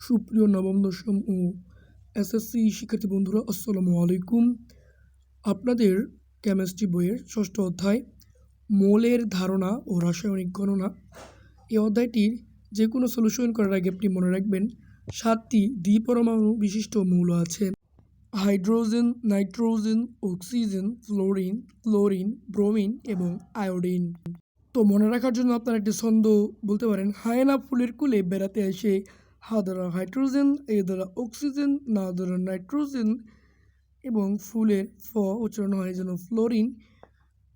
সুপ্রিয় নবম দশম ও এসএসসি শিক্ষার্থী বন্ধুরা, আসসালামু আলাইকুম। আপনাদের কেমিস্ট্রি বইয়ের ষষ্ঠ অধ্যায় মৌলের ধারণা ও রাসায়নিক গণনা, এই অধ্যায়টির যে কোনো সলিউশন করার আগে আপনি মনে রাখবেন 7টি দ্বিপরমাণু বিশিষ্ট মৌল আছে: hydrogen, nitrogen, oxygen, fluorine, chlorine, bromine এবং আয়োডিন। তো মনে রাখার জন্য আপনারা একটি ছন্দ বলতে পারেন: হায়না ফুলের কুলে বেড়াতে এসে হা দ্বারা হাইড্রোজেন, এ দ্বারা অক্সিজেন, না দ্বারা নাইট্রোজেন এবং ফুলের ফ উচ্চারণ হয় যেন ফ্লোরিন,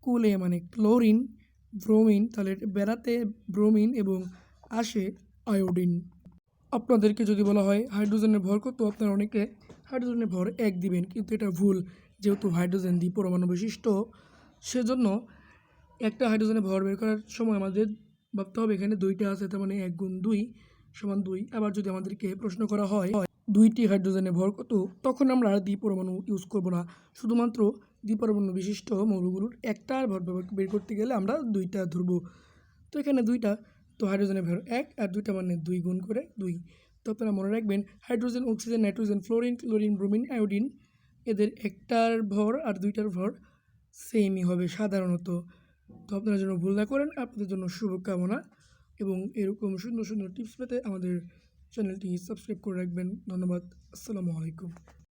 কুলে মানে ক্লোরিন, ব্রোমিন তাহলে বেড়াতে ব্রোমিন এবং আসে আয়োডিন। আপনাদেরকে যদি বলা হয় হাইড্রোজেনের ভর কত, আপনারা অনেকে হাইড্রোজেনের ভর 1 দিবেন, কিন্তু এটা ভুল। যেহেতু হাইড্রোজেন দ্বিপরমাণু বিশিষ্ট, সেজন্য একটা হাইড্রোজেনের ভর বের করার সময় আমাদের ভাবতে হবে এখানে 2টা আছে, তার মানে 1 গুণ 2 সমান 2। আবার যদি আমাদেরকে প্রশ্ন করা হয় 2টি হাইড্রোজেনের ভর কত, তখন আমরা আর দ্বিপরমাণু ইউজ করব না, শুধুমাত্র দ্বিপরমাণু বিশিষ্ট মৌলগুলোর একটার ভর বের করতে গেলে আমরা 2টা ধরব। তো এখানে 2টা, তো হাইড্রোজেনের ভর 1 আর 2টা মানে 2 গুণ করে 2। তো আপনারা মনে রাখবেন hydrogen, oxygen, nitrogen, fluorine, chlorine, bromine, iodine এদের একটার ভর আর 2টার ভর সেমই হবে সাধারণত। তো আপনারা যেন ভুল না করেন, আপনাদের জন্য শুভকামনা। এবং এরকম সুন্দর সুন্দর টিপস পেতে আমাদের চ্যানেলটি সাবস্ক্রাইব করে রাখবেন। ধন্যবাদ। আসসালামু আলাইকুম।